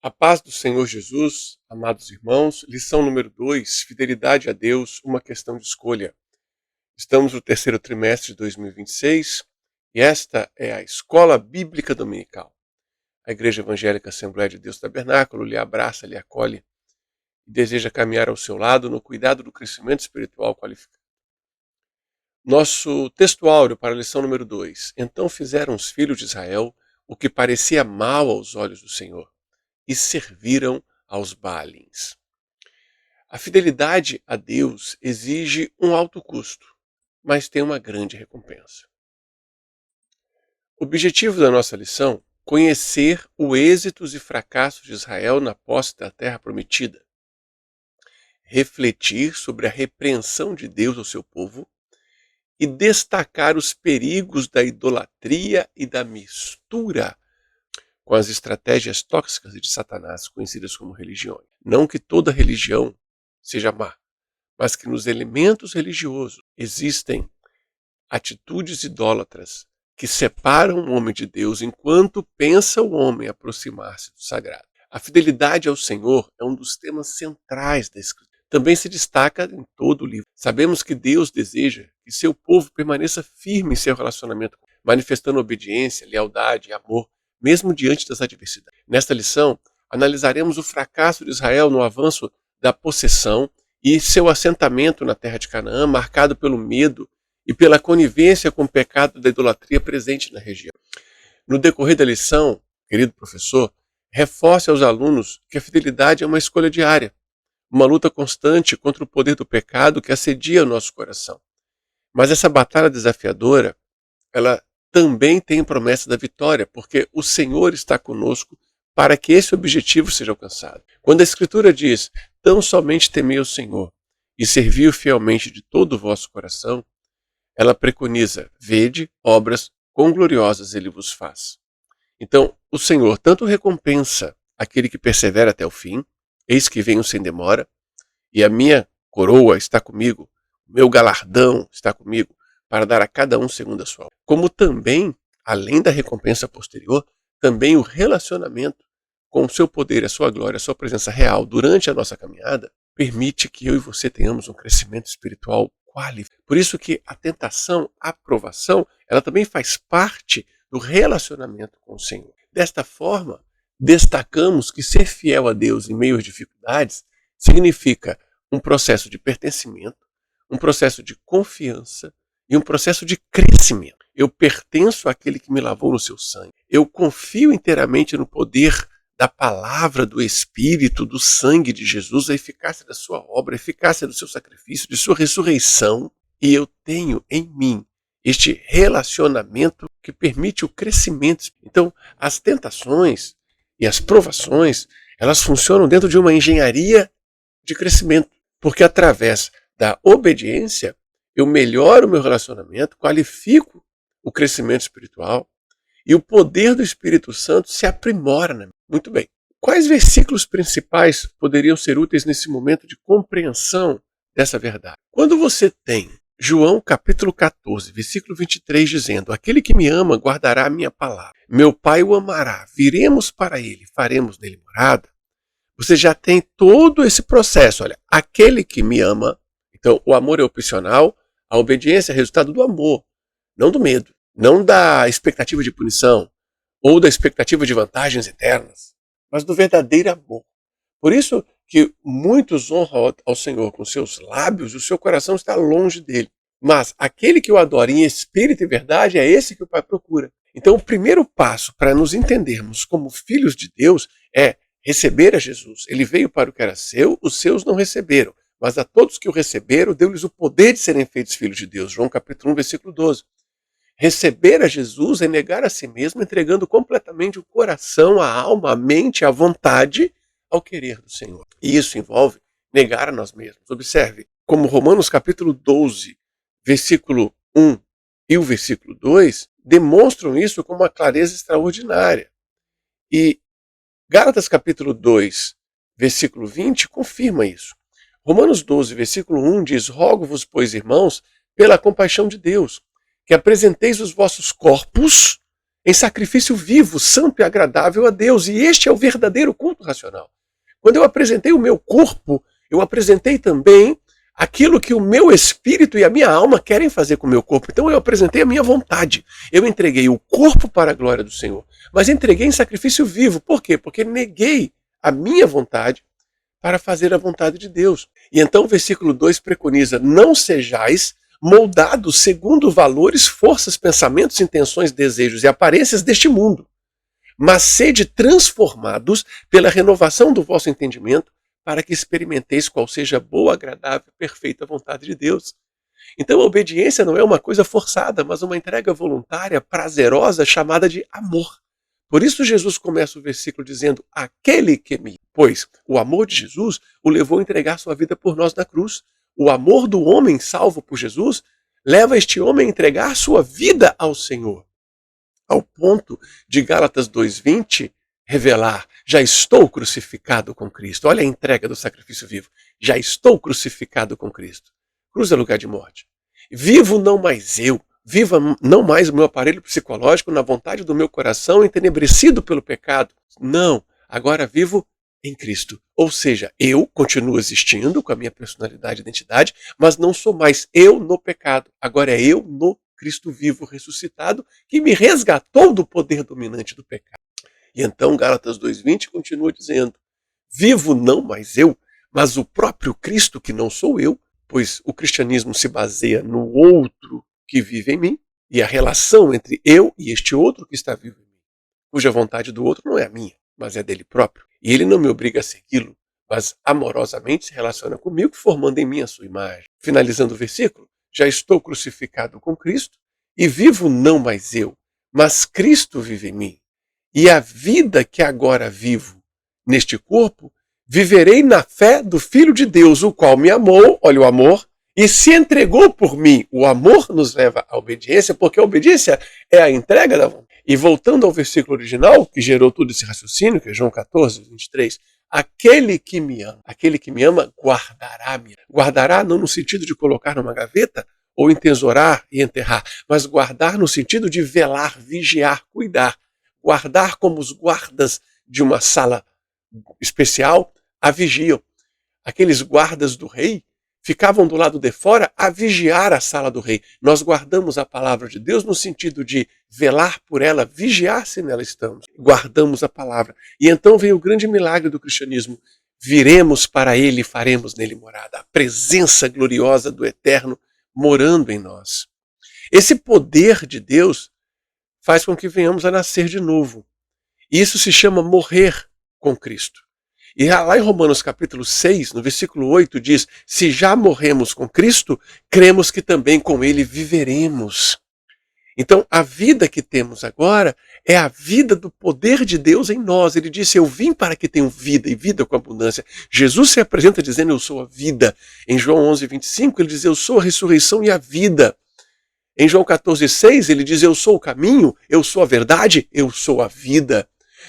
A paz do Senhor Jesus, amados irmãos, lição número 2, fidelidade a Deus, uma questão de escolha. Estamos no terceiro trimestre de 2026 e esta é a Escola Bíblica Dominical. A Igreja Evangélica Assembleia de Deus Tabernáculo lhe abraça, lhe acolhe e deseja caminhar ao seu lado no cuidado do crescimento espiritual qualificado. Nosso texto áureo para a lição número 2. Então fizeram os filhos de Israel o que parecia mal aos olhos do Senhor e serviram aos Baalins. A fidelidade a Deus exige um alto custo, mas tem uma grande recompensa. O objetivo da nossa lição: conhecer os êxitos e fracassos de Israel na posse da terra prometida, refletir sobre a repreensão de Deus ao seu povo e destacar os perigos da idolatria e da mistura com as estratégias tóxicas de Satanás, conhecidas como religiões. Não que toda religião seja má, mas que nos elementos religiosos existem atitudes idólatras que separam o homem de Deus enquanto pensa o homem aproximar-se do sagrado. A fidelidade ao Senhor é um dos temas centrais da Escritura. Também se destaca em todo o livro. Sabemos que Deus deseja que seu povo permaneça firme em seu relacionamento, manifestando obediência, lealdade e amor, mesmo diante das adversidades. Nesta lição, analisaremos o fracasso de Israel no avanço da possessão e seu assentamento na terra de Canaã, marcado pelo medo e pela conivência com o pecado da idolatria presente na região. No decorrer da lição, querido professor, reforce aos alunos que a fidelidade é uma escolha diária, uma luta constante contra o poder do pecado que assedia o nosso coração. Mas essa batalha desafiadora, ela também tem promessa da vitória, porque o Senhor está conosco para que esse objetivo seja alcançado. Quando a Escritura diz: tão somente temei o Senhor e servi-o fielmente de todo o vosso coração, ela preconiza: vede, obras quão gloriosas ele vos faz. Então, o Senhor tanto recompensa aquele que persevera até o fim, eis que venho sem demora, e a minha coroa está comigo, o meu galardão está comigo, para dar a cada um segundo a sua obra. Como também, além da recompensa posterior, também o relacionamento com o seu poder, a sua glória, a sua presença real durante a nossa caminhada, permite que eu e você tenhamos um crescimento espiritual qualificado. Por isso que a tentação, a provação, ela também faz parte do relacionamento com o Senhor. Desta forma, destacamos que ser fiel a Deus em meio às dificuldades significa um processo de pertencimento, um processo de confiança e um processo de crescimento. Eu pertenço àquele que me lavou no seu sangue. Eu confio inteiramente no poder da palavra, do Espírito, do sangue de Jesus, a eficácia da sua obra, a eficácia do seu sacrifício, de sua ressurreição. E eu tenho em mim este relacionamento que permite o crescimento. Então, as tentações e as provações, elas funcionam dentro de uma engenharia de crescimento, porque através da obediência eu melhoro o meu relacionamento, qualifico o crescimento espiritual e o poder do Espírito Santo se aprimora. Muito bem. Quais versículos principais poderiam ser úteis nesse momento de compreensão dessa verdade? Quando você tem João capítulo 14, versículo 23, dizendo: aquele que me ama guardará a minha palavra. Meu Pai o amará, viremos para ele, faremos nele morada. Você já tem todo esse processo. Olha, aquele que me ama, então o amor é opcional, a obediência é resultado do amor, não do medo, não da expectativa de punição ou da expectativa de vantagens eternas, mas do verdadeiro amor. Por isso que muitos honram ao Senhor com seus lábios, o seu coração está longe dele. Mas aquele que o adora em espírito e verdade é esse que o Pai procura. Então o primeiro passo para nos entendermos como filhos de Deus é receber a Jesus. Ele veio para o que era seu, os seus não receberam. Mas a todos que o receberam, deu-lhes o poder de serem feitos filhos de Deus. João capítulo 1, versículo 12. Receber a Jesus é negar a si mesmo, entregando completamente o coração, a alma, a mente, a vontade ao querer do Senhor. E isso envolve negar a nós mesmos. Observe, como Romanos capítulo 12, versículo 1 e o versículo 2 demonstram isso com uma clareza extraordinária. E Gálatas capítulo 2, versículo 20 confirma isso. Romanos 12, versículo 1 diz: rogo-vos, pois, irmãos, pela compaixão de Deus, que apresenteis os vossos corpos em sacrifício vivo, santo e agradável a Deus. E este é o verdadeiro culto racional. Quando eu apresentei o meu corpo, eu apresentei também aquilo que o meu espírito e a minha alma querem fazer com o meu corpo. Então eu apresentei a minha vontade. Eu entreguei o corpo para a glória do Senhor, mas entreguei em sacrifício vivo. Por quê? Porque neguei a minha vontade para fazer a vontade de Deus. E então o versículo 2 preconiza: não sejais moldados segundo valores, forças, pensamentos, intenções, desejos e aparências deste mundo, mas sede transformados pela renovação do vosso entendimento, para que experimenteis qual seja a boa, agradável e perfeita vontade de Deus. Então a obediência não é uma coisa forçada, mas uma entrega voluntária, prazerosa, chamada de amor. Por isso Jesus começa o versículo dizendo: aquele que me... Pois o amor de Jesus o levou a entregar sua vida por nós na cruz. O amor do homem salvo por Jesus leva este homem a entregar sua vida ao Senhor. Ao ponto de Gálatas 2:20 revelar: já estou crucificado com Cristo. Olha a entrega do sacrifício vivo. Já estou crucificado com Cristo. Cruz é lugar de morte. Vivo não mais eu. Viva não mais o meu aparelho psicológico na vontade do meu coração entenebrecido pelo pecado. Não, agora vivo em Cristo. Ou seja, eu continuo existindo com a minha personalidade e identidade, mas não sou mais eu no pecado. Agora é eu no Cristo vivo ressuscitado, que me resgatou do poder dominante do pecado. E então Gálatas 2:20 continua dizendo: vivo não mais eu, mas o próprio Cristo, que não sou eu, pois o cristianismo se baseia no outro que vive em mim, e a relação entre eu e este outro que está vivo em mim, cuja vontade do outro não é a minha, mas é dele próprio. E ele não me obriga a segui-lo, mas amorosamente se relaciona comigo, formando em mim a sua imagem. Finalizando o versículo: já estou crucificado com Cristo, e vivo não mais eu, mas Cristo vive em mim. E a vida que agora vivo neste corpo, viverei na fé do Filho de Deus, o qual me amou, olha o amor, e se entregou por mim. O amor nos leva à obediência, porque a obediência é a entrega da vontade. E voltando ao versículo original, que gerou todo esse raciocínio, que é João 14:23, aquele que me ama, guardará-me. Guardará não no sentido de colocar numa gaveta, ou entesourar e enterrar, mas guardar no sentido de velar, vigiar, cuidar. Guardar como os guardas de uma sala especial a vigiam. Aqueles guardas do rei ficavam do lado de fora a vigiar a sala do rei. Nós guardamos a palavra de Deus no sentido de velar por ela, vigiar se nela estamos. Guardamos a palavra. E então vem o grande milagre do cristianismo. Viremos para ele e faremos nele morada. A presença gloriosa do Eterno morando em nós. Esse poder de Deus faz com que venhamos a nascer de novo. E isso se chama morrer com Cristo. E lá em Romanos capítulo 6, no versículo 8, diz: se já morremos com Cristo, cremos que também com ele viveremos. Então, a vida que temos agora é a vida do poder de Deus em nós. Ele disse: eu vim para que tenham vida, e vida com abundância. Jesus se apresenta dizendo: eu sou a vida. Em João 11:25, ele diz: eu sou a ressurreição e a vida. Em João 14:6, ele diz: eu sou o caminho, eu sou a verdade, eu sou a vida.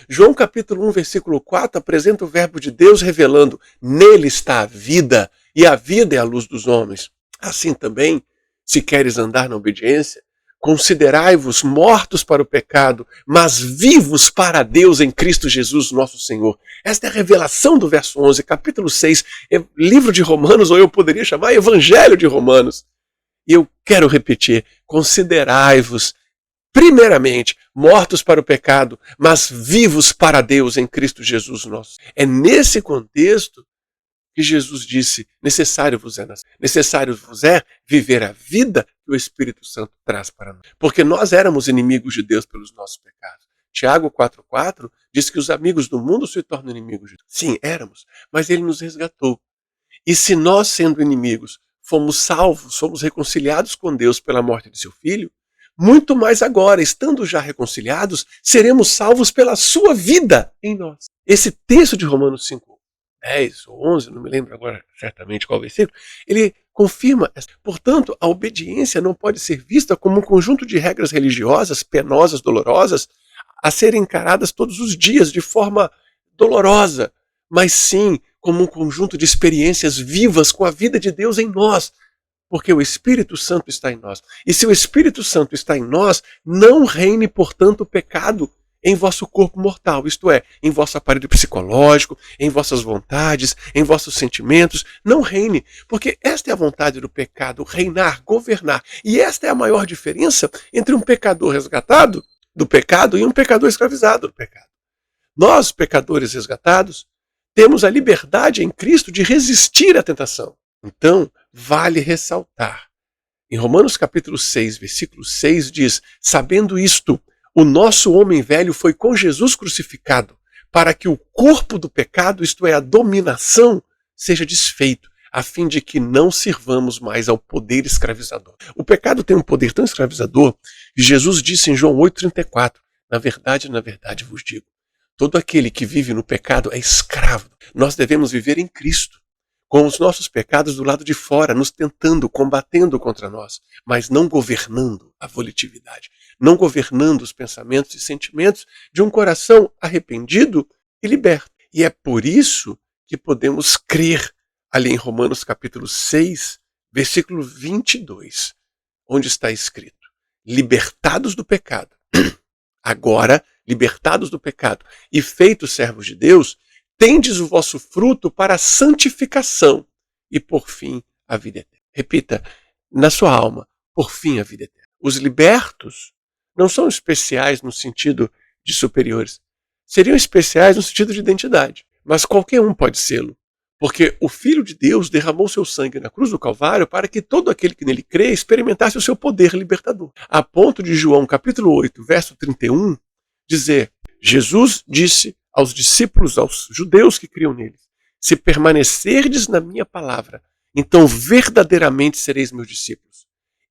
João capítulo 1, versículo 4, apresenta o verbo de Deus revelando: nele está a vida, e a vida é a luz dos homens. Assim também, se queres andar na obediência, considerai-vos mortos para o pecado, mas vivos para Deus em Cristo Jesus, nosso Senhor. Esta é a revelação do verso 11, capítulo 6, livro de Romanos, ou eu poderia chamar Evangelho de Romanos. E eu quero repetir: considerai-vos primeiramente mortos para o pecado, mas vivos para Deus em Cristo Jesus nosso. É nesse contexto que Jesus disse: necessário vos é viver a vida que o Espírito Santo traz para nós. Porque nós éramos inimigos de Deus pelos nossos pecados. Tiago 4,4 diz que os amigos do mundo se tornam inimigos de Deus. Sim, éramos, mas ele nos resgatou. E se nós, sendo inimigos, fomos salvos, somos reconciliados com Deus pela morte de seu Filho, muito mais agora, estando já reconciliados, seremos salvos pela sua vida em nós. Esse texto de Romanos 5:10 ou 11, não me lembro agora certamente qual versículo, ele confirma. Portanto, a obediência não pode ser vista como um conjunto de regras religiosas, penosas, dolorosas, a serem encaradas todos os dias de forma dolorosa, mas sim como um conjunto de experiências vivas com a vida de Deus em nós. porque o Espírito Santo está em nós. E se o Espírito Santo está em nós, não reine, portanto, o pecado em vosso corpo mortal, isto é, em vosso aparelho psicológico, em vossas vontades, em vossos sentimentos. Não reine, porque esta é a vontade do pecado, reinar, governar. E esta é a maior diferença entre um pecador resgatado do pecado e um pecador escravizado do pecado. Nós, pecadores resgatados, temos a liberdade em Cristo de resistir à tentação. Então, vale ressaltar. Em Romanos capítulo 6, versículo 6 diz: sabendo isto, o nosso homem velho foi com Jesus crucificado, para que o corpo do pecado, isto é, a dominação, seja desfeito, a fim de que não sirvamos mais ao poder escravizador. O pecado tem um poder tão escravizador que Jesus disse em João 8,34, na verdade vos digo, todo aquele que vive no pecado é escravo. Nós devemos viver em Cristo, com os nossos pecados do lado de fora, nos tentando, combatendo contra nós, mas não governando a volitividade, não governando os pensamentos e sentimentos de um coração arrependido e liberto. E é por isso que podemos crer ali em Romanos capítulo 6, versículo 22, onde está escrito: libertados do pecado, agora libertados do pecado e feitos servos de Deus, tendes o vosso fruto para a santificação e, por fim, a vida eterna. Repita, na sua alma, por fim, a vida eterna. Os libertos não são especiais no sentido de superiores. Seriam especiais no sentido de identidade. Mas qualquer um pode sê-lo. Porque o Filho de Deus derramou seu sangue na cruz do Calvário para que todo aquele que nele crê experimentasse o seu poder libertador. A ponto de João, capítulo 8, verso 31, dizer: Jesus disse aos discípulos, aos judeus que criam neles: se permanecerdes na minha palavra, então verdadeiramente sereis meus discípulos.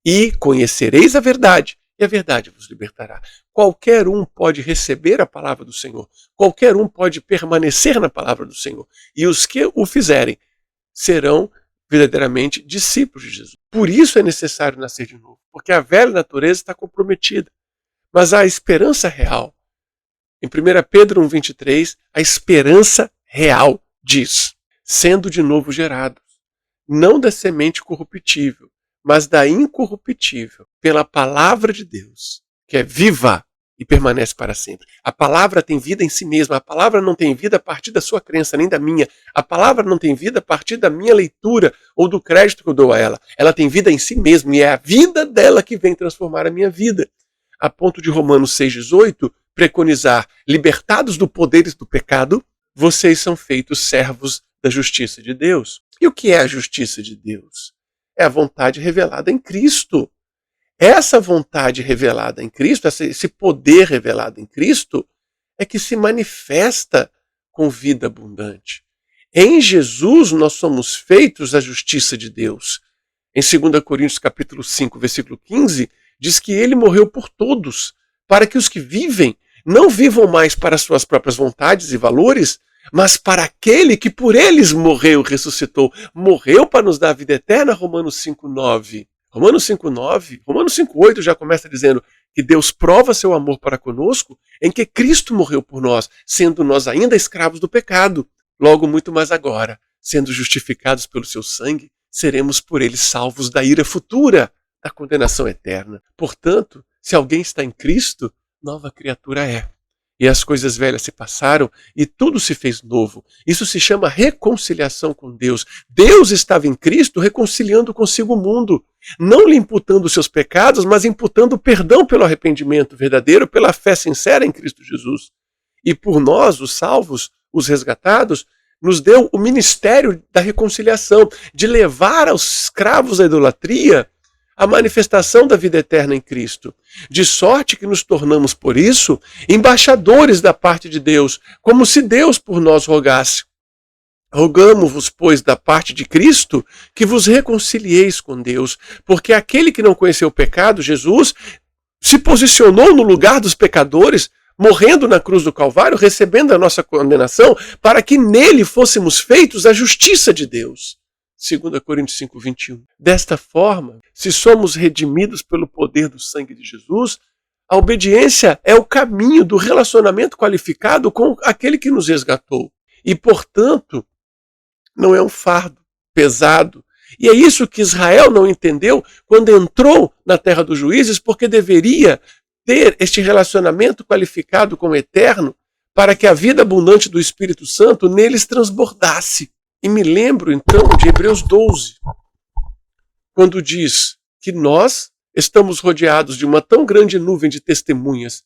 E conhecereis a verdade, e a verdade vos libertará. Qualquer um pode receber a palavra do Senhor. Qualquer um pode permanecer na palavra do Senhor. E os que o fizerem serão verdadeiramente discípulos de Jesus. Por isso é necessário nascer de novo, porque a velha natureza está comprometida. Mas há esperança real. Em 1 Pedro 1,23, a esperança real diz: sendo de novo gerados, não da semente corruptível, mas da incorruptível, pela palavra de Deus, que é viva e permanece para sempre. A palavra tem vida em si mesma. A palavra não tem vida a partir da sua crença, nem da minha. A palavra não tem vida a partir da minha leitura ou do crédito que eu dou a ela. Ela tem vida em si mesma e é a vida dela que vem transformar a minha vida. A ponto de Romanos 6,18 preconizar: libertados do poder do pecado, vocês são feitos servos da justiça de Deus. E o que é a justiça de Deus? É a vontade revelada em Cristo. Essa vontade revelada em Cristo, esse poder revelado em Cristo, é que se manifesta com vida abundante. Em Jesus nós somos feitos a justiça de Deus. Em 2 Coríntios capítulo 5, versículo 15, diz que ele morreu por todos, para que os que vivem não vivam mais para suas próprias vontades e valores, mas para aquele que por eles morreu, ressuscitou. Morreu para nos dar a vida eterna, Romanos 5,9. Romanos 5,9, Romanos 5,8 já começa dizendo que Deus prova seu amor para conosco em que Cristo morreu por nós, sendo nós ainda escravos do pecado. Logo, muito mais agora, sendo justificados pelo seu sangue, seremos por ele salvos da ira futura, da condenação eterna. Portanto, se alguém está em Cristo, nova criatura é. E as coisas velhas se passaram e tudo se fez novo. Isso se chama reconciliação com Deus. Deus estava em Cristo reconciliando consigo o mundo, não lhe imputando os seus pecados, mas imputando perdão pelo arrependimento verdadeiro, pela fé sincera em Cristo Jesus. E por nós, os salvos, os resgatados, nos deu o ministério da reconciliação, de levar aos escravos da idolatria a manifestação da vida eterna em Cristo. De sorte que nos tornamos, por isso, embaixadores da parte de Deus, como se Deus por nós rogasse. Rogamo-vos, pois, da parte de Cristo, que vos reconcilieis com Deus, porque aquele que não conheceu o pecado, Jesus, se posicionou no lugar dos pecadores, morrendo na cruz do Calvário, recebendo a nossa condenação, para que nele fôssemos feitos a justiça de Deus. 2 Coríntios 5,21. Desta forma, se somos redimidos pelo poder do sangue de Jesus, a obediência é o caminho do relacionamento qualificado com aquele que nos resgatou. E, portanto, não é um fardo pesado, E é isso que Israel não entendeu quando entrou na terra dos juízes, porque deveria ter este relacionamento qualificado com o eterno para que a vida abundante do Espírito Santo neles transbordasse. E me lembro então de Hebreus 12, quando diz que nós estamos rodeados de uma tão grande nuvem de testemunhas,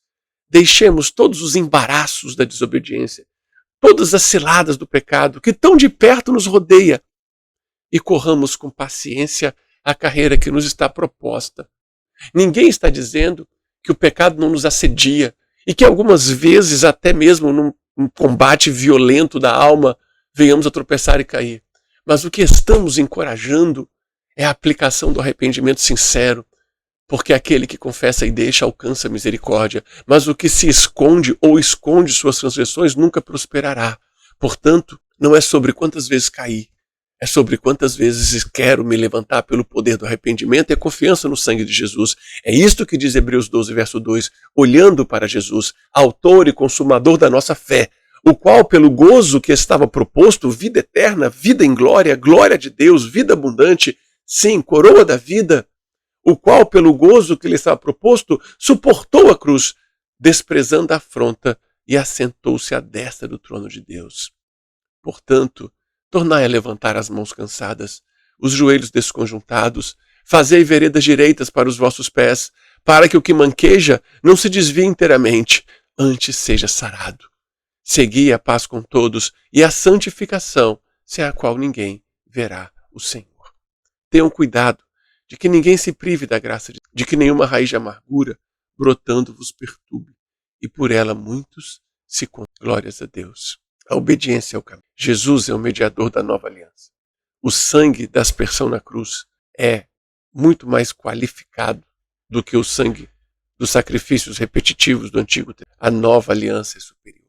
deixemos todos os embaraços da desobediência, todas as ciladas do pecado que tão de perto nos rodeia e corramos com paciência a carreira que nos está proposta. Ninguém está dizendo que o pecado não nos assedia e que algumas vezes, até mesmo num combate violento da alma, venhamos a tropeçar e cair. Mas o que estamos encorajando é a aplicação do arrependimento sincero, porque aquele que confessa e deixa alcança a misericórdia, mas o que se esconde ou esconde suas transgressões nunca prosperará. Portanto, não é sobre quantas vezes cair, é sobre quantas vezes quero me levantar pelo poder do arrependimento e a confiança no sangue de Jesus. É isto que diz Hebreus 12, verso 2, olhando para Jesus, autor e consumador da nossa fé, o qual, pelo gozo que estava proposto, vida eterna, vida em glória, glória de Deus, vida abundante, sim, coroa da vida, o qual, pelo gozo que lhe estava proposto, suportou a cruz, desprezando a afronta e assentou-se à destra do trono de Deus. Portanto, tornai a levantar as mãos cansadas, os joelhos desconjuntados, fazei veredas direitas para os vossos pés, para que o que manqueja não se desvie inteiramente, antes seja sarado. Segui a paz com todos e a santificação, sem a qual ninguém verá o Senhor. Tenham cuidado de que ninguém se prive da graça de que nenhuma raiz de amargura brotando vos perturbe, e por ela muitos se condenam. Glórias a Deus. A obediência é o caminho. Jesus é o mediador da nova aliança. O sangue da aspersão na cruz é muito mais qualificado do que o sangue dos sacrifícios repetitivos do Antigo Testamento. A nova aliança é superior.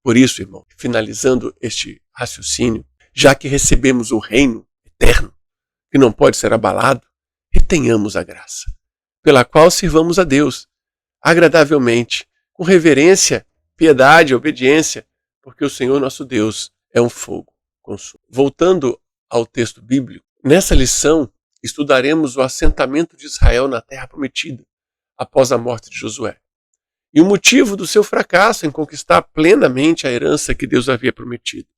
Por isso, irmão, finalizando este raciocínio, já que recebemos o reino eterno, que não pode ser abalado, retenhamos a graça, pela qual sirvamos a Deus, agradavelmente, com reverência, piedade e obediência, porque o Senhor nosso Deus é um fogo consumidor. Voltando ao texto bíblico, nessa lição estudaremos o assentamento de Israel na terra prometida, após a morte de Josué, e o motivo do seu fracasso em conquistar plenamente a herança que Deus havia prometido.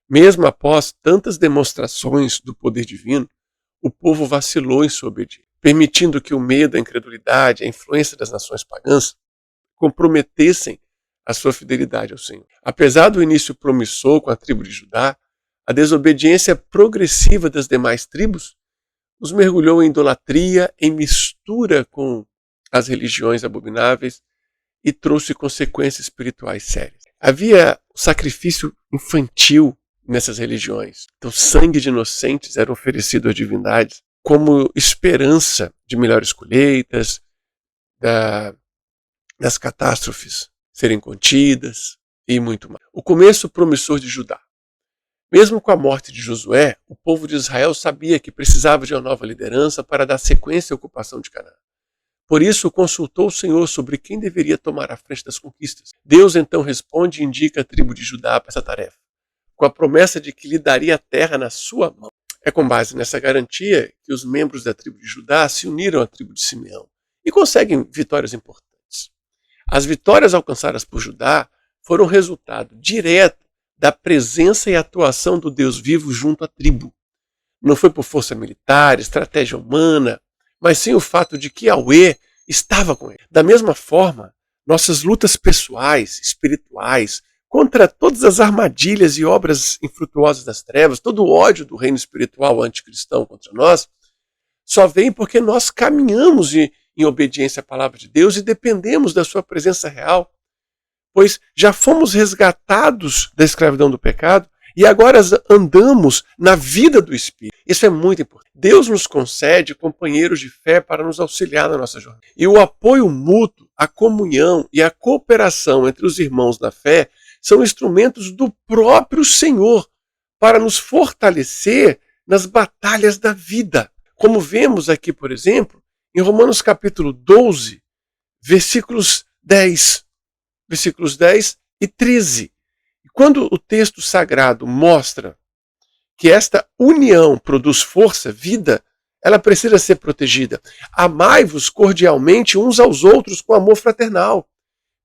Mesmo após tantas demonstrações do poder divino, o povo vacilou em sua obediência, permitindo que o medo, a incredulidade, a influência das nações pagãs comprometessem a sua fidelidade ao Senhor. Apesar do início promissor com a tribo de Judá, a desobediência progressiva das demais tribos os mergulhou em idolatria, em mistura com as religiões abomináveis e trouxe consequências espirituais sérias. Havia o sacrifício infantil nessas religiões. Então, sangue de inocentes era oferecido às divindades como esperança de melhores colheitas, das catástrofes serem contidas e muito mais. O começo promissor de Judá. Mesmo com a morte de Josué, o povo de Israel sabia que precisava de uma nova liderança para dar sequência à ocupação de Canaã. Por isso, consultou o Senhor sobre quem deveria tomar a frente das conquistas. Deus então responde e indica a tribo de Judá para essa tarefa, com a promessa de que lhe daria a terra na sua mão. É com base nessa garantia que os membros da tribo de Judá se uniram à tribo de Simeão e conseguem vitórias importantes. As vitórias alcançadas por Judá foram resultado direto da presença e atuação do Deus vivo junto à tribo. Não foi por força militar, estratégia humana, mas sim o fato de que Yahweh estava com ele. Da mesma forma, nossas lutas pessoais, espirituais, contra todas as armadilhas e obras infrutuosas das trevas, todo o ódio do reino espiritual anticristão contra nós, só vem porque nós caminhamos em obediência à palavra de Deus e dependemos da sua presença real, pois já fomos resgatados da escravidão do pecado e agora andamos na vida do Espírito. Isso é muito importante. Deus nos concede companheiros de fé para nos auxiliar na nossa jornada. E o apoio mútuo, a comunhão e a cooperação entre os irmãos na fé são instrumentos do próprio Senhor para nos fortalecer nas batalhas da vida. Como vemos aqui, por exemplo, em Romanos capítulo 12, versículos 10 e 13. E quando o texto sagrado mostra que esta união produz força, vida, ela precisa ser protegida. Amai-vos cordialmente uns aos outros com amor fraternal,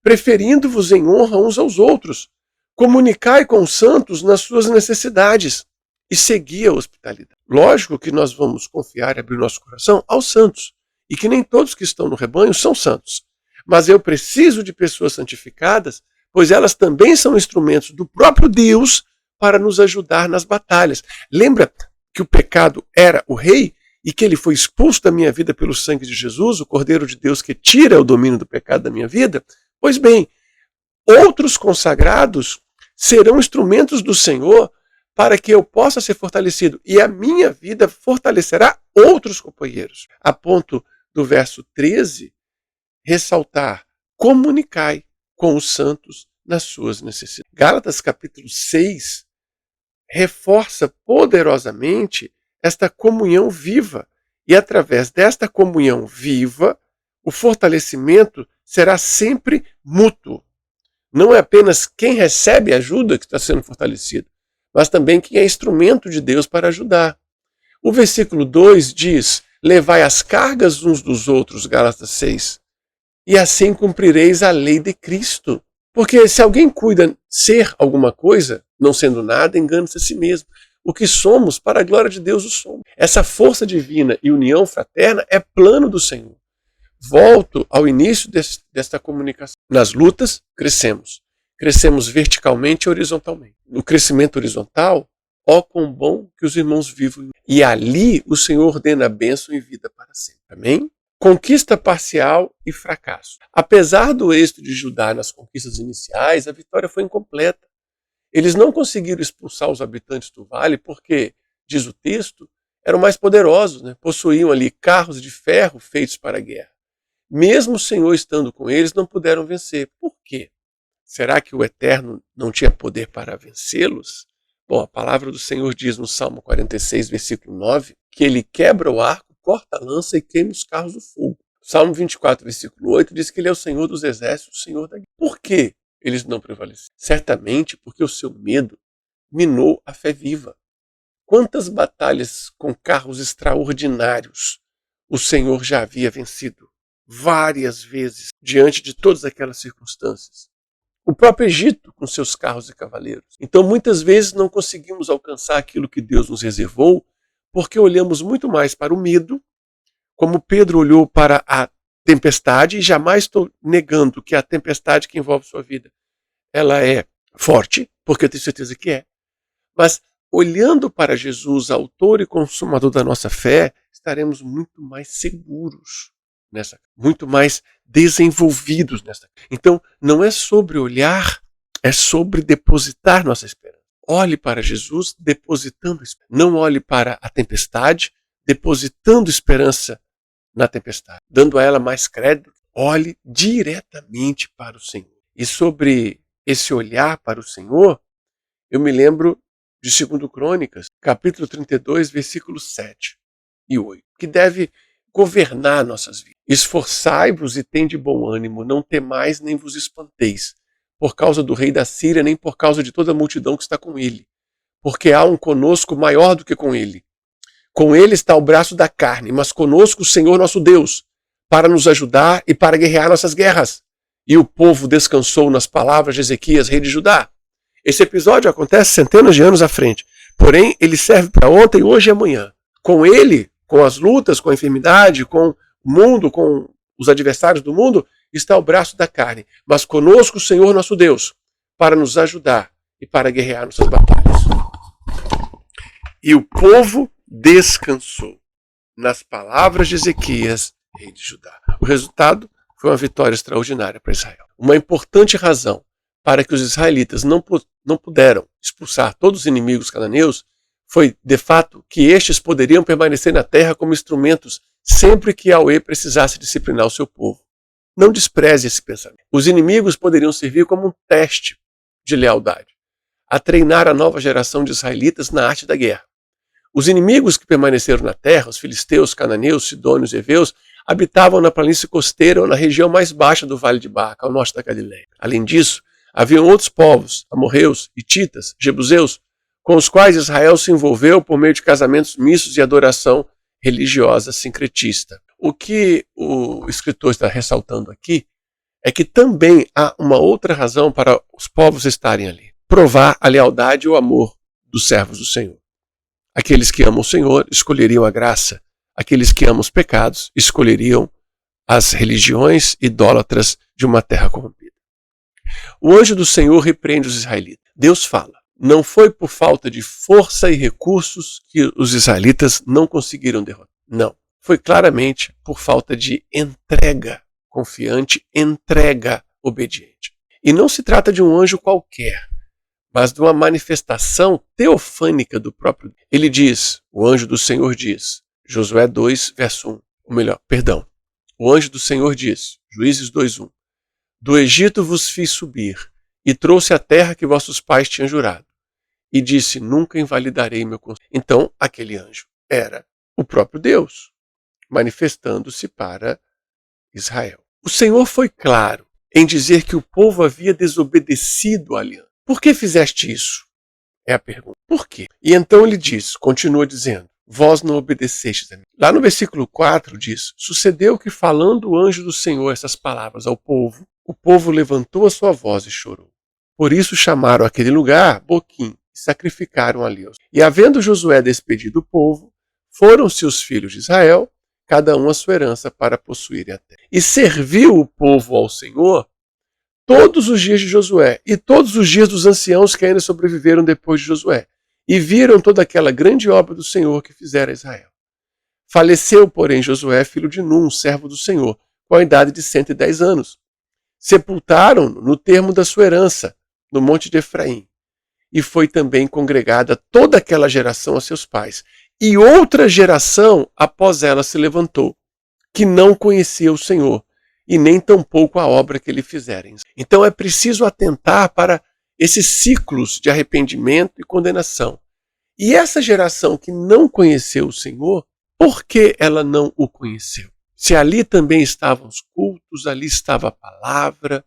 preferindo-vos em honra uns aos outros. Comunicai com os santos nas suas necessidades e segui a hospitalidade. Lógico que nós vamos confiar e abrir nosso coração aos santos, e que nem todos que estão no rebanho são santos. Mas eu preciso de pessoas santificadas, pois elas também são instrumentos do próprio Deus para nos ajudar nas batalhas. Lembra que o pecado era o rei e que ele foi expulso da minha vida pelo sangue de Jesus, o Cordeiro de Deus que tira o domínio do pecado da minha vida? Pois bem, outros consagrados serão instrumentos do Senhor para que eu possa ser fortalecido. E a minha vida fortalecerá outros companheiros. A ponto do verso 13, ressaltar: comunicai com os santos nas suas necessidades. Gálatas capítulo 6 reforça poderosamente esta comunhão viva. E através desta comunhão viva, o fortalecimento será sempre mútuo. Não é apenas quem recebe ajuda que está sendo fortalecido, mas também quem é instrumento de Deus para ajudar. O versículo 2 diz: levai as cargas uns dos outros, Gálatas 6, e assim cumprireis a lei de Cristo. Porque se alguém cuida ser alguma coisa, não sendo nada, engana-se a si mesmo. O que somos, para a glória de Deus o somos. Essa força divina e união fraterna é plano do Senhor. Volto ao início desta comunicação. Nas lutas, crescemos. Crescemos verticalmente e horizontalmente. No crescimento horizontal, ó quão bom que os irmãos vivam. E ali o Senhor ordena bênção e vida para sempre. Amém? Conquista parcial e fracasso. Apesar do êxito de Judá nas conquistas iniciais, a vitória foi incompleta. Eles não conseguiram expulsar os habitantes do vale porque, diz o texto, eram mais poderosos, né? Possuíam ali carros de ferro feitos para a guerra. Mesmo o Senhor estando com eles, não puderam vencer. Por quê? Será que o Eterno não tinha poder para vencê-los? Bom, a palavra do Senhor diz no Salmo 46, versículo 9, que ele quebra o arco, corta a lança e queima os carros do fogo. Salmo 24, versículo 8, diz que ele é o Senhor dos exércitos, o Senhor da guerra. Por quê eles não prevaleceram? Certamente porque o seu medo minou a fé viva. Quantas batalhas com carros extraordinários o Senhor já havia vencido? Várias vezes, diante de todas aquelas circunstâncias. O próprio Egito, com seus carros e cavaleiros. Então, muitas vezes não conseguimos alcançar aquilo que Deus nos reservou, porque olhamos muito mais para o medo, como Pedro olhou para a tempestade, e jamais estou negando que a tempestade que envolve sua vida, ela é forte, porque eu tenho certeza que é. Mas, olhando para Jesus, autor e consumador da nossa fé, estaremos muito mais seguros muito mais desenvolvidos nessa. Então, não é sobre olhar, é sobre depositar nossa esperança. Olhe para Jesus depositando esperança. Não olhe para a tempestade, depositando esperança na tempestade, dando a ela mais crédito. Olhe diretamente para o Senhor. E sobre esse olhar para o Senhor, eu me lembro de 2 Crônicas, capítulo 32, versículos 7 e 8, que deve governar nossas vidas. Esforçai-vos e tende bom ânimo, não temais nem vos espanteis, por causa do rei da Síria, nem por causa de toda a multidão que está com ele. Porque há um conosco maior do que com ele. Com ele está o braço da carne, mas conosco o Senhor nosso Deus, para nos ajudar e para guerrear nossas guerras. E o povo descansou nas palavras de Ezequias, rei de Judá. Esse episódio acontece centenas de anos à frente, porém ele serve para ontem, hoje e amanhã. Com ele, com as lutas, com a enfermidade, com o mundo, com os adversários do mundo, está o braço da carne. Mas conosco o Senhor nosso Deus, para nos ajudar e para guerrear nossas batalhas. E o povo descansou nas palavras de Ezequias, rei de Judá. O resultado foi uma vitória extraordinária para Israel. Uma importante razão para que os israelitas não puderam expulsar todos os inimigos cananeus foi, de fato, que estes poderiam permanecer na terra como instrumentos sempre que Yahweh precisasse disciplinar o seu povo. Não despreze esse pensamento. Os inimigos poderiam servir como um teste de lealdade, a treinar a nova geração de israelitas na arte da guerra. Os inimigos que permaneceram na terra, os filisteus, cananeus, sidônios e heveus, habitavam na planície costeira ou na região mais baixa do Vale de Baca, ao norte da Galileia. Além disso, haviam outros povos, amorreus, hititas, jebuseus, com os quais Israel se envolveu por meio de casamentos mistos e adoração religiosa sincretista. O que o escritor está ressaltando aqui é que também há uma outra razão para os povos estarem ali. Provar a lealdade e o amor dos servos do Senhor. Aqueles que amam o Senhor escolheriam a graça. Aqueles que amam os pecados escolheriam as religiões idólatras de uma terra corrompida. O anjo do Senhor repreende os israelitas. Deus fala. Não foi por falta de força e recursos que os israelitas não conseguiram derrotar. Não. Foi claramente por falta de entrega confiante, entrega obediente. E não se trata de um anjo qualquer, mas de uma manifestação teofânica do próprio Deus. Ele diz, o anjo do Senhor diz, Josué 2, verso 1. Ou melhor, perdão. O anjo do Senhor diz, Juízes 2, 1. Do Egito vos fiz subir, e trouxe a terra que vossos pais tinham jurado. E disse, nunca invalidarei meu conselho. Então, aquele anjo era o próprio Deus, manifestando-se para Israel. O Senhor foi claro em dizer que o povo havia desobedecido à aliança. Por que fizeste isso? É a pergunta. Por quê? E então ele diz, continua dizendo, vós não obedecestes a mim. Lá no versículo 4 diz, sucedeu que falando o anjo do Senhor essas palavras ao povo, o povo levantou a sua voz e chorou. Por isso chamaram aquele lugar Boquim, e sacrificaram ali. E havendo Josué despedido o povo, foram-se os filhos de Israel, cada um a sua herança para possuírem a terra. E serviu o povo ao Senhor todos os dias de Josué e todos os dias dos anciãos que ainda sobreviveram depois de Josué, e viram toda aquela grande obra do Senhor que fizera a Israel. Faleceu, porém, Josué, filho de Num, servo do Senhor, com a idade de 110 anos. Sepultaram-no no termo da sua herança, no monte de Efraim. E foi também congregada toda aquela geração a seus pais. E outra geração após ela se levantou, que não conhecia o Senhor, e nem tampouco a obra que ele fizera. Então é preciso atentar para esses ciclos de arrependimento e condenação. E essa geração que não conheceu o Senhor, por que ela não o conheceu? Se ali também estavam os cultos, ali estava a palavra,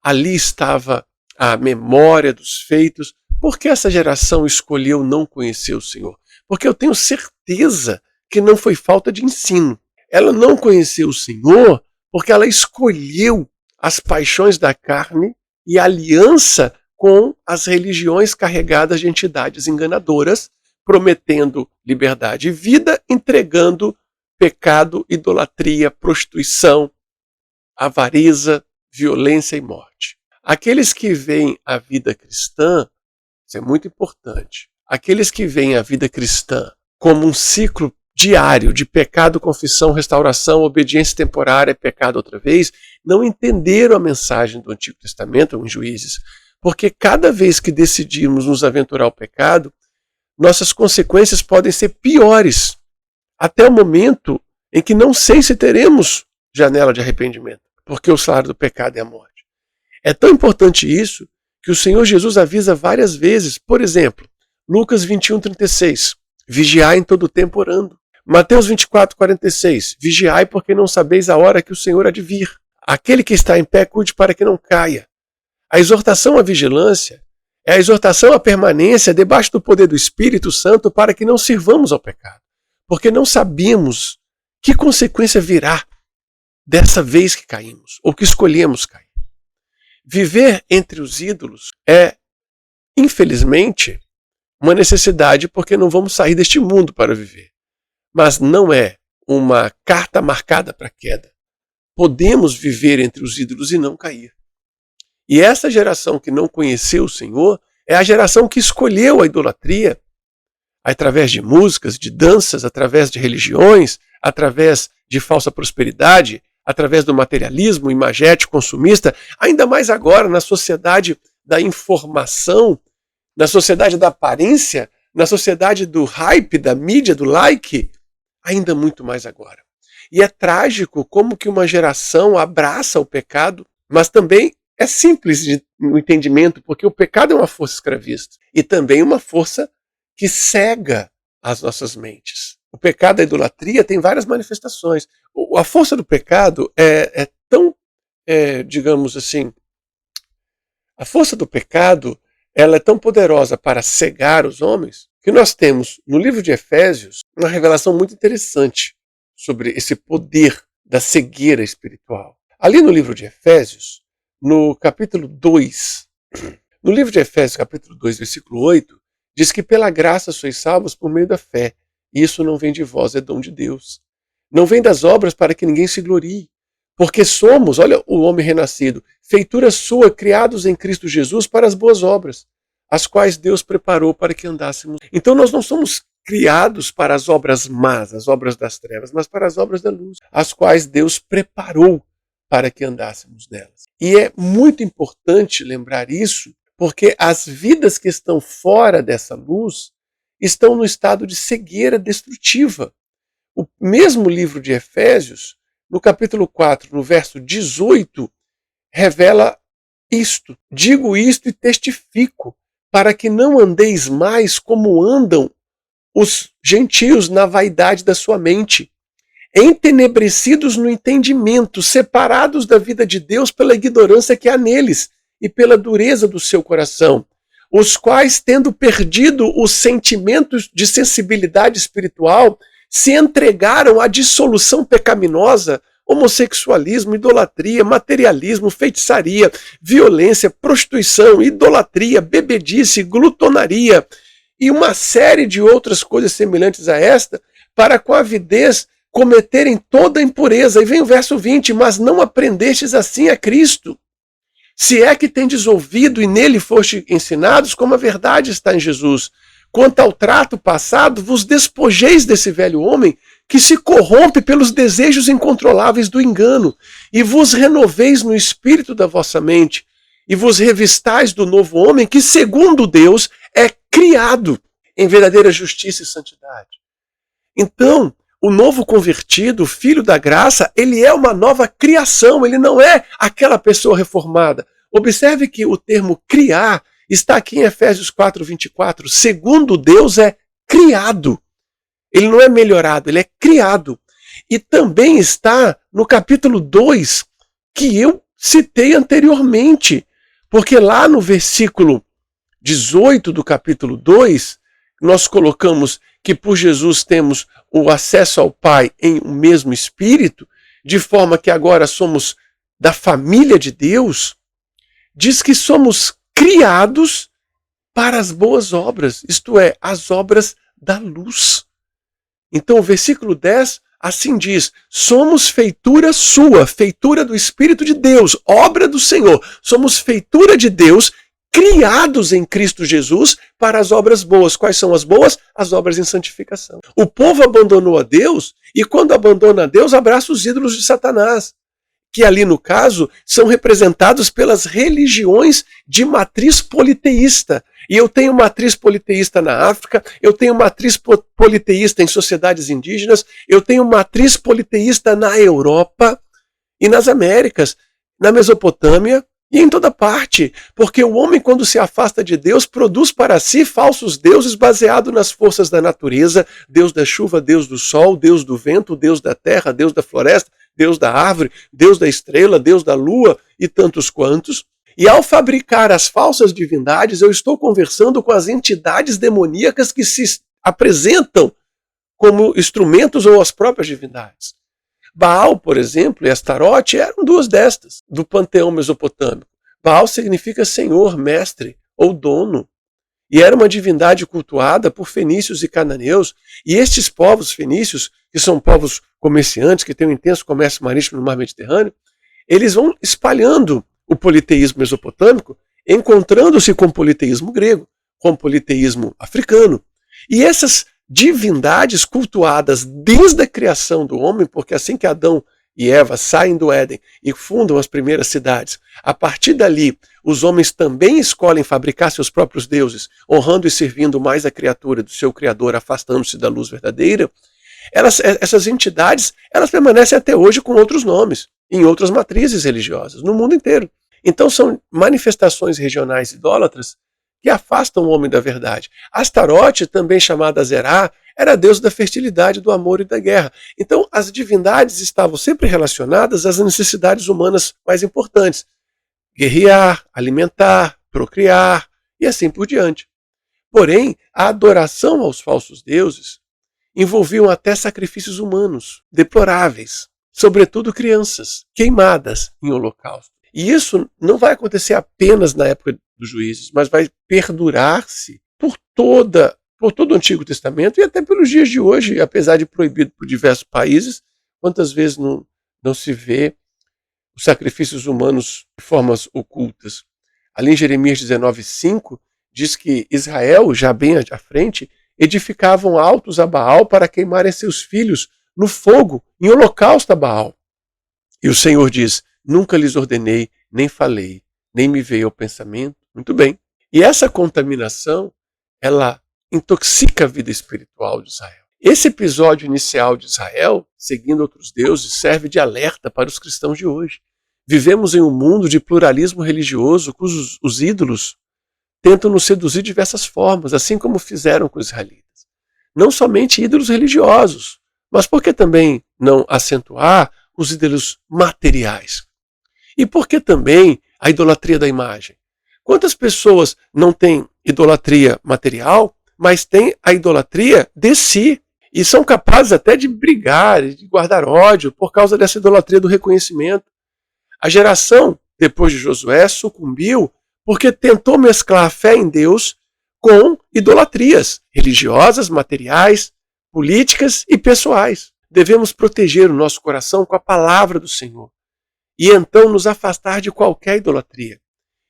ali estava a memória dos feitos, por que essa geração escolheu não conhecer o Senhor? Porque eu tenho certeza que não foi falta de ensino. Ela não conheceu o Senhor porque ela escolheu as paixões da carne e a aliança com as religiões carregadas de entidades enganadoras, prometendo liberdade e vida, entregando pecado, idolatria, prostituição, avareza, violência e morte. Aqueles que veem a vida cristã, isso é muito importante, aqueles que veem a vida cristã como um ciclo diário de pecado, confissão, restauração, obediência temporária, pecado outra vez, não entenderam a mensagem do Antigo Testamento em Juízes, porque cada vez que decidimos nos aventurar ao pecado, nossas consequências podem ser piores, até o momento em que não sei se teremos janela de arrependimento, porque o salário do pecado é a morte. É tão importante isso que o Senhor Jesus avisa várias vezes. Por exemplo, Lucas 21:36, vigiai em todo o tempo orando. Mateus 24:46, vigiai porque não sabeis a hora que o Senhor há de vir. Aquele que está em pé, cuide para que não caia. A exortação à vigilância é a exortação à permanência debaixo do poder do Espírito Santo para que não sirvamos ao pecado. Porque não sabemos que consequência virá dessa vez que caímos, ou que escolhemos cair. Viver entre os ídolos é, infelizmente, uma necessidade porque não vamos sair deste mundo para viver. Mas não é uma carta marcada para a queda. Podemos viver entre os ídolos e não cair. E essa geração que não conheceu o Senhor é a geração que escolheu a idolatria através de músicas, de danças, através de religiões, através de falsa prosperidade, através do materialismo imagético, consumista, ainda mais agora na sociedade da informação, na sociedade da aparência, na sociedade do hype, da mídia, do like, ainda muito mais agora. E é trágico como que uma geração abraça o pecado, mas também é simples no entendimento, porque o pecado é uma força escravista e também uma força que cega as nossas mentes. O pecado da idolatria tem várias manifestações. A força do pecado é tão, digamos assim, a força do pecado ela é tão poderosa para cegar os homens, que nós temos no livro de Efésios uma revelação muito interessante sobre esse poder da cegueira espiritual. Ali no livro de Efésios, no capítulo 2, no livro de Efésios, capítulo 2, versículo 8, diz que pela graça sois salvos por meio da fé. E isso não vem de vós, é dom de Deus. Não vem das obras para que ninguém se glorie. Porque somos, olha o homem renascido, feitura sua, criados em Cristo Jesus para as boas obras, as quais Deus preparou para que andássemos. Então nós não somos criados para as obras más, as obras das trevas, mas para as obras da luz, as quais Deus preparou para que andássemos nelas. E é muito importante lembrar isso, porque as vidas que estão fora dessa luz estão no estado de cegueira destrutiva. O mesmo livro de Efésios, no capítulo 4, no verso 18, revela isto. Digo isto e testifico, para que não andeis mais como andam os gentios na vaidade da sua mente, entenebrecidos no entendimento, separados da vida de Deus pela ignorância que há neles e pela dureza do seu coração, os quais, tendo perdido os sentimentos de sensibilidade espiritual, se entregaram à dissolução pecaminosa, homossexualismo, idolatria, materialismo, feitiçaria, violência, prostituição, idolatria, bebedice, glutonaria e uma série de outras coisas semelhantes a esta, para com avidez cometerem toda a impureza. E vem o verso 20, mas não aprendestes assim a Cristo. Se é que tendes ouvido e nele foste ensinados, como a verdade está em Jesus. Quanto ao trato passado, vos despojeis desse velho homem que se corrompe pelos desejos incontroláveis do engano, e vos renoveis no espírito da vossa mente, e vos revistais do novo homem que, segundo Deus, é criado em verdadeira justiça e santidade. Então, o novo convertido, o filho da graça, ele é uma nova criação, ele não é aquela pessoa reformada. Observe que o termo criar está aqui em Efésios 4, 24. Segundo Deus é criado. Ele não é melhorado, ele é criado. E também está no capítulo 2, que eu citei anteriormente. Porque lá no versículo 18 do capítulo 2, nós colocamos que por Jesus temos o acesso ao Pai em um mesmo Espírito, de forma que agora somos da família de Deus. Diz que somos criados para as boas obras, isto é, as obras da luz. Então o versículo 10 assim diz: somos feitura sua, feitura do Espírito de Deus, obra do Senhor. Somos feitura de Deus, criados em Cristo Jesus para as obras boas. Quais são as boas? As obras em santificação. O povo abandonou a Deus e quando abandona a Deus, abraça os ídolos de Satanás, que ali no caso são representados pelas religiões de matriz politeísta. E eu tenho matriz politeísta na África, eu tenho matriz politeísta em sociedades indígenas, eu tenho matriz politeísta na Europa e nas Américas, na Mesopotâmia e em toda parte. Porque o homem, quando se afasta de Deus, produz para si falsos deuses baseados nas forças da natureza, Deus da chuva, Deus do sol, Deus do vento, Deus da terra, Deus da floresta, Deus da árvore, Deus da estrela, Deus da lua e tantos quantos. E ao fabricar as falsas divindades, eu estou conversando com as entidades demoníacas que se apresentam como instrumentos ou as próprias divindades. Baal, por exemplo, e Astarote eram duas destas, do panteão mesopotâmico. Baal significa senhor, mestre ou dono. E era uma divindade cultuada por fenícios e cananeus. E estes povos fenícios, que são povos comerciantes, que têm um intenso comércio marítimo no mar Mediterrâneo, eles vão espalhando o politeísmo mesopotâmico, encontrando-se com o politeísmo grego, com o politeísmo africano. E essas divindades cultuadas desde a criação do homem, porque assim que Adão e Eva saem do Éden e fundam as primeiras cidades, a partir dali os homens também escolhem fabricar seus próprios deuses, honrando e servindo mais a criatura do seu Criador, afastando-se da luz verdadeira. Essas entidades, elas permanecem até hoje com outros nomes, em outras matrizes religiosas, no mundo inteiro. Então são manifestações regionais idólatras que afastam o homem da verdade. Astarote, também chamada Zerá, era a deusa da fertilidade, do amor e da guerra. Então as divindades estavam sempre relacionadas às necessidades humanas mais importantes. Guerrear, alimentar, procriar e assim por diante. Porém, a adoração aos falsos deuses envolviam até sacrifícios humanos deploráveis, sobretudo crianças, queimadas em holocausto. E isso não vai acontecer apenas na época dos juízes, mas vai perdurar-se por todo o Antigo Testamento e até pelos dias de hoje, apesar de proibido por diversos países. Quantas vezes não se vê os sacrifícios humanos de formas ocultas? Ali em Jeremias 19:5, diz que Israel, já bem à frente, edificavam altos a Baal para queimarem seus filhos no fogo, em holocausto a Baal. E o Senhor diz, nunca lhes ordenei, nem falei, nem me veio ao pensamento. Muito bem. E essa contaminação, ela intoxica a vida espiritual de Israel. Esse episódio inicial de Israel, seguindo outros deuses, serve de alerta para os cristãos de hoje. Vivemos em um mundo de pluralismo religioso, cujos os ídolos tentam nos seduzir de diversas formas, assim como fizeram com os israelitas. Não somente ídolos religiosos, mas por que também não acentuar os ídolos materiais? E por que também a idolatria da imagem? Quantas pessoas não têm idolatria material, mas têm a idolatria de si? E são capazes até de brigar, de guardar ódio por causa dessa idolatria do reconhecimento. A geração, depois de Josué, sucumbiu porque tentou mesclar a fé em Deus com idolatrias religiosas, materiais, políticas e pessoais. Devemos proteger o nosso coração com a palavra do Senhor e então nos afastar de qualquer idolatria.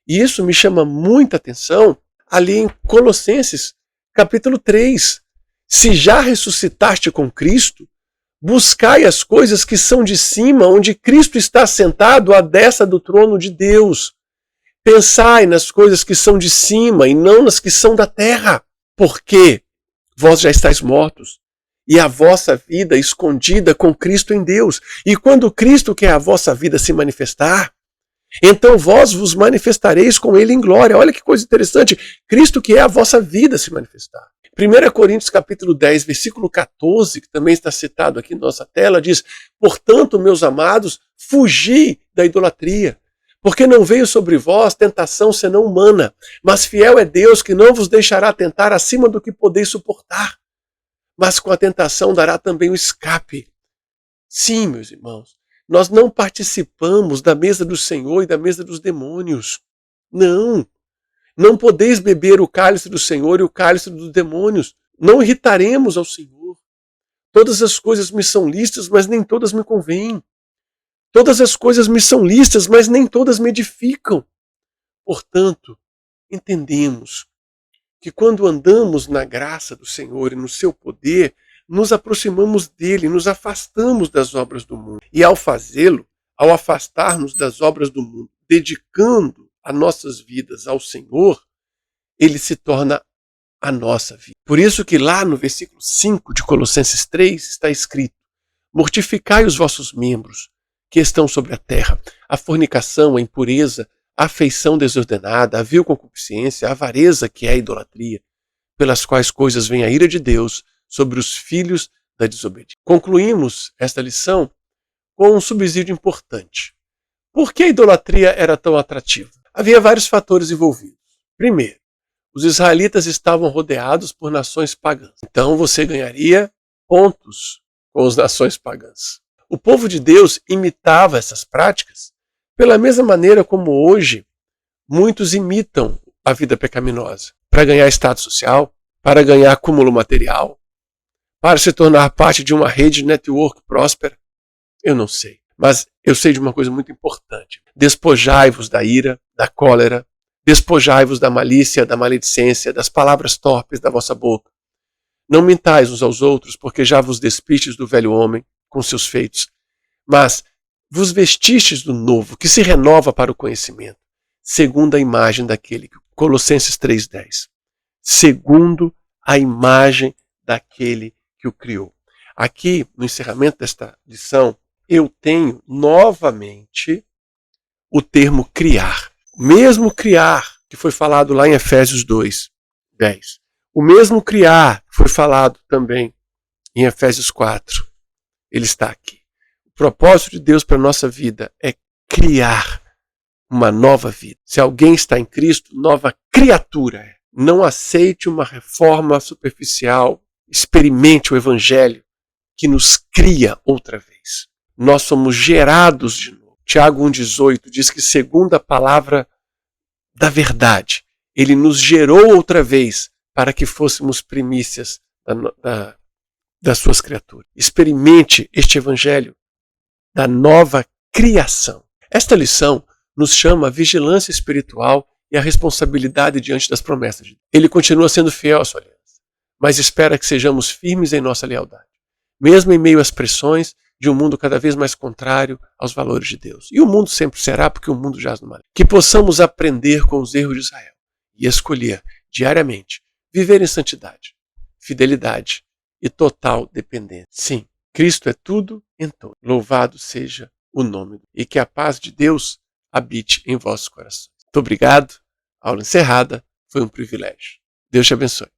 E isso me chama muita atenção ali em Colossenses, capítulo 3. Se já ressuscitaste com Cristo, buscai as coisas que são de cima, onde Cristo está sentado à destra do trono de Deus. Pensai nas coisas que são de cima e não nas que são da terra, porque vós já estáis mortos e a vossa vida escondida com Cristo em Deus. E quando Cristo, que é a vossa vida, se manifestar, então vós vos manifestareis com Ele em glória. Olha que coisa interessante. Cristo, que é a vossa vida, se manifestar. 1 Coríntios capítulo 10, versículo 14, que também está citado aqui na nossa tela, diz, portanto, meus amados, fugi da idolatria, porque não veio sobre vós tentação senão humana, mas fiel é Deus que não vos deixará tentar acima do que podeis suportar, mas com a tentação dará também o escape. Sim, meus irmãos, nós não participamos da mesa do Senhor e da mesa dos demônios. Não podeis beber o cálice do Senhor e o cálice dos demônios. Não irritaremos ao Senhor. Todas as coisas me são lícitas, mas nem todas me convêm. Todas as coisas me são lícitas, mas nem todas me edificam. Portanto, entendemos que quando andamos na graça do Senhor e no seu poder, nos aproximamos dele, nos afastamos das obras do mundo. E ao fazê-lo, ao afastar-nos das obras do mundo, dedicando as nossas vidas ao Senhor, ele se torna a nossa vida. Por isso que lá no versículo 5 de Colossenses 3 está escrito, mortificai os vossos membros que estão sobre a terra, a fornicação, a impureza, a afeição desordenada, a vil concupiscência, a avareza, que é a idolatria, pelas quais coisas vem a ira de Deus sobre os filhos da desobediência. Concluímos esta lição com um subsídio importante. Por que a idolatria era tão atrativa? Havia vários fatores envolvidos. Primeiro, os israelitas estavam rodeados por nações pagãs. Então você ganharia pontos com as nações pagãs. O povo de Deus imitava essas práticas pela mesma maneira como hoje muitos imitam a vida pecaminosa, para ganhar status social, para ganhar acúmulo material, para se tornar parte de uma rede network próspera. Eu não sei, mas eu sei de uma coisa muito importante. Despojai-vos da ira, da cólera, despojai-vos da malícia, da maledicência, das palavras torpes da vossa boca. Não mintais uns aos outros, porque já vos despistes do velho homem com seus feitos, mas vos vestistes do novo, que se renova para o conhecimento, segundo a imagem daquele, Colossenses 3:10, segundo a imagem daquele que o criou. Aqui, no encerramento desta lição, eu tenho novamente o termo criar. O mesmo criar que foi falado lá em Efésios 2:10. O mesmo criar que foi falado também em Efésios 4. Ele está aqui. O propósito de Deus para a nossa vida é criar uma nova vida. Se alguém está em Cristo, nova criatura é. Não aceite uma reforma superficial, experimente o Evangelho que nos cria outra vez. Nós somos gerados de novo. Tiago 1,18 diz que segundo a palavra da verdade, ele nos gerou outra vez para que fôssemos primícias das suas criaturas. Experimente este Evangelho da nova criação. Esta lição nos chama a vigilância espiritual e a responsabilidade diante das promessas de Deus. Ele continua sendo fiel à sua aliança, mas espera que sejamos firmes em nossa lealdade, mesmo em meio às pressões de um mundo cada vez mais contrário aos valores de Deus. E o mundo sempre será, porque o mundo jaz no maligno. Que possamos aprender com os erros de Israel e escolher diariamente viver em santidade, fidelidade e total dependência. Sim, Cristo é tudo em todo. Louvado seja o nome. E que a paz de Deus habite em vossos corações. Muito obrigado. Aula encerrada. Foi um privilégio. Deus te abençoe.